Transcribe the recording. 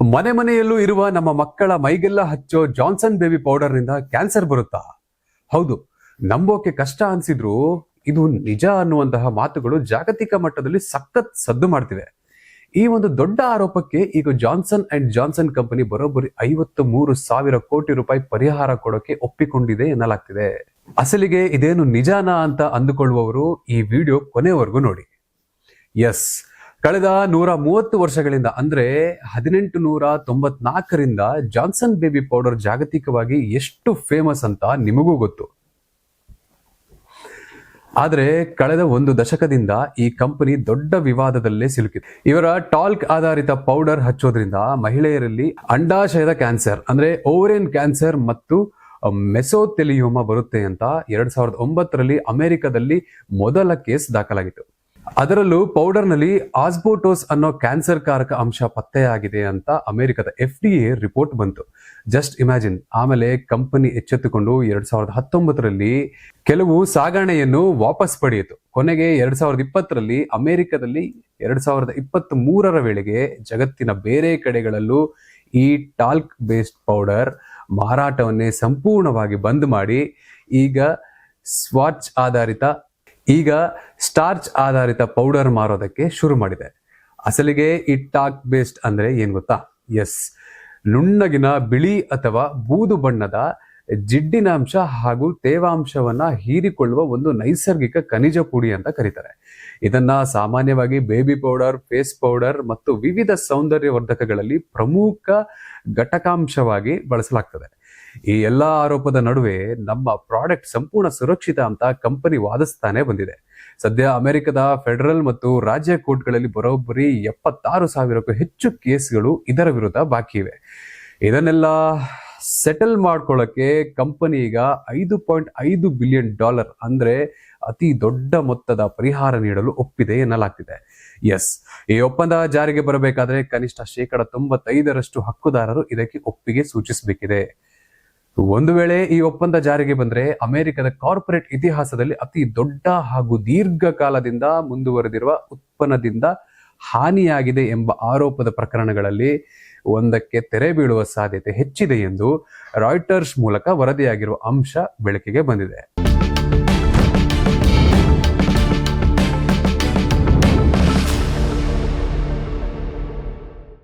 ಮನೆ ಮನೆಯಲ್ಲೂ ಇರುವ ನಮ್ಮ ಮಕ್ಕಳ ಮೈಗೆಲ್ಲ ಹಚ್ಚೋ ಜಾನ್ಸನ್ ಬೇಬಿ ಪೌಡರ್ ನಿಂದ ಕ್ಯಾನ್ಸರ್ ಬರುತ್ತಾ? ಹೌದು, ನಂಬೋಕೆ ಕಷ್ಟ ಅನ್ಸಿದ್ರು ಇದು ನಿಜ ಅನ್ನುವಂತಹ ಮಾತುಗಳು ಜಾಗತಿಕ ಮಟ್ಟದಲ್ಲಿ ಸಖತ್ ಸದ್ದು ಮಾಡ್ತಿವೆ. ಈ ಒಂದು ದೊಡ್ಡ ಆರೋಪಕ್ಕೆ ಈಗ ಜಾನ್ಸನ್ ಅಂಡ್ ಜಾನ್ಸನ್ ಕಂಪನಿ ಬರೋಬ್ಬರಿ 53,000 ಕೋಟಿ ರೂಪಾಯಿ ಪರಿಹಾರ ಕೊಡೋಕೆ ಒಪ್ಪಿಕೊಂಡಿದೆ ಎನ್ನಲಾಗ್ತಿದೆ. ಅಸಲಿಗೆ ಇದೇನು ನಿಜಾನಾ ಅಂತ ಅಂದುಕೊಳ್ಳುವವರು ಈ ವಿಡಿಯೋ ಕೊನೆವರೆಗೂ ನೋಡಿ. ಎಸ್, ಕಳೆದ 130 ವರ್ಷಗಳಿಂದ ಅಂದ್ರೆ 1894ರಿಂದ ಜಾನ್ಸನ್ ಬೇಬಿ ಪೌಡರ್ ಜಾಗತಿಕವಾಗಿ ಎಷ್ಟು ಫೇಮಸ್ ಅಂತ ನಿಮಗೂ ಗೊತ್ತು. ಆದ್ರೆ ಕಳೆದ ಒಂದು ದಶಕದಿಂದ ಈ ಕಂಪನಿ ದೊಡ್ಡ ವಿವಾದದಲ್ಲೇ ಸಿಲುಕಿದೆ. ಇವರ ಟಾಲ್ಕ್ ಆಧಾರಿತ ಪೌಡರ್ ಹಚ್ಚೋದ್ರಿಂದ ಮಹಿಳೆಯರಲ್ಲಿ ಅಂಡಾಶಯದ ಕ್ಯಾನ್ಸರ್ ಅಂದ್ರೆ ಓವರಿಯನ್ ಕ್ಯಾನ್ಸರ್ ಮತ್ತು ಮೆಸೋಥೆಲಿಯೋಮಾ ಬರುತ್ತೆ ಅಂತ 2009ರಲ್ಲಿ ಅಮೆರಿಕದಲ್ಲಿ ಮೊದಲ ಕೇಸ್ ದಾಖಲಾಗಿತ್ತು. ಅದರಲ್ಲೂ ಪೌಡರ್ನಲ್ಲಿ ಆಸ್ಬೋಟೋಸ್ ಅನ್ನೋ ಕ್ಯಾನ್ಸರ್ ಕಾರಕ ಅಂಶ ಪತ್ತೆಯಾಗಿದೆ ಅಂತ ಅಮೆರಿಕದ FDA ರಿಪೋರ್ಟ್ ಬಂತು. Just imagine. ಆಮೇಲೆ ಕಂಪನಿ ಎಚ್ಚೆತ್ತುಕೊಂಡು 2019ರಲ್ಲಿ ಕೆಲವು ಸಾಗಣೆಯನ್ನು ವಾಪಸ್ ಪಡೆಯಿತು. ಕೊನೆಗೆ 2020ರಲ್ಲಿ ಅಮೆರಿಕದಲ್ಲಿ 2023ರ ವೇಳೆಗೆ ಜಗತ್ತಿನ ಬೇರೆ ಕಡೆಗಳಲ್ಲೂ ಈ ಟಾಲ್ಕ್ ಬೇಸ್ಡ್ ಪೌಡರ್ ಮಾರಾಟವನ್ನೇ ಸಂಪೂರ್ಣವಾಗಿ ಬಂದ್ ಮಾಡಿ ಈಗ ಸ್ಟಾರ್ಚ್ ಆಧಾರಿತ ಪೌಡರ್ ಮಾರೋದಕ್ಕೆ ಶುರು ಮಾಡಿದೆ. ಅಸಲಿಗೆ ಈ ಟಾಲ್ಕ್ ಬೇಸ್ಡ್ ಅಂದ್ರೆ ಏನ್ ಗೊತ್ತಾ? ಎಸ್, ನುಣ್ಣಗಿನ ಬಿಳಿ ಅಥವಾ ಬೂದು ಬಣ್ಣದ ಜಿಡ್ಡಿನ ಅಂಶ ಹಾಗೂ ತೇವಾಂಶವನ್ನ ಹೀರಿಕೊಳ್ಳುವ ಒಂದು ನೈಸರ್ಗಿಕ ಖನಿಜ ಪುಡಿ ಅಂತ ಕರೀತಾರೆ. ಇದನ್ನ ಸಾಮಾನ್ಯವಾಗಿ ಬೇಬಿ ಪೌಡರ್, ಫೇಸ್ ಪೌಡರ್ ಮತ್ತು ವಿವಿಧ ಸೌಂದರ್ಯವರ್ಧಕಗಳಲ್ಲಿ ಪ್ರಮುಖ ಘಟಕಾಂಶವಾಗಿ ಬಳಸಲಾಗ್ತದೆ. ಈ ಎಲ್ಲಾ ಆರೋಪದ ನಡುವೆ ನಮ್ಮ ಪ್ರಾಡಕ್ಟ್ ಸಂಪೂರ್ಣ ಸುರಕ್ಷಿತ ಅಂತ ಕಂಪನಿ ವಾದಿಸ್ತಾನೆ ಬಂದಿದೆ. ಸದ್ಯ ಅಮೆರಿಕದ ಫೆಡರಲ್ ಮತ್ತು ರಾಜ್ಯ ಕೋರ್ಟ್ಗಳಲ್ಲಿ ಬರೋಬ್ಬರಿ 76,000ಕ್ಕೂ ಹೆಚ್ಚು ಕೇಸ್ಗಳು ಇದರ ವಿರುದ್ಧ ಬಾಕಿ ಇವೆ. ಇದನ್ನೆಲ್ಲ ಸೆಟಲ್ ಮಾಡ್ಕೊಳ್ಳೋಕೆ ಕಂಪನಿ ಈಗ $5.5 ಬಿಲಿಯನ್ ಅಂದ್ರೆ ಅತಿ ದೊಡ್ಡ ಮೊತ್ತದ ಪರಿಹಾರ ನೀಡಲು ಒಪ್ಪಿದೆ ಎನ್ನಲಾಗ್ತಿದೆ. ಎಸ್, ಈ ಒಪ್ಪಂದ ಜಾರಿಗೆ ಬರಬೇಕಾದ್ರೆ ಕನಿಷ್ಠ 95% ಹಕ್ಕುದಾರರು ಇದಕ್ಕೆ ಒಪ್ಪಿಗೆ ಸೂಚಿಸಬೇಕಿದೆ. ಒಂದು ವೇಳೆ ಈ ಒಪ್ಪಂದ ಜಾರಿಗೆ ಬಂದ್ರೆ ಅಮೆರಿಕದ ಕಾರ್ಪೊರೇಟ್ ಇತಿಹಾಸದಲ್ಲಿ ಅತಿ ದೊಡ್ಡ ಹಾಗೂ ದೀರ್ಘಕಾಲದಿಂದ ಮುಂದುವರೆದಿರುವ ಉತ್ಪನ್ನದಿಂದ ಹಾನಿಯಾಗಿದೆ ಎಂಬ ಆರೋಪದ ಪ್ರಕರಣಗಳಲ್ಲಿ ಒಂದಕ್ಕೆ ತೆರೆ ಬೀಳುವ ಸಾಧ್ಯತೆ ಹೆಚ್ಚಿದೆ ಎಂದು ರಾಯ್ಟರ್ಸ್ ಮೂಲಕ ವರದಿಯಾಗಿರುವ ಅಂಶ ಬೆಳಕಿಗೆ ಬಂದಿದೆ.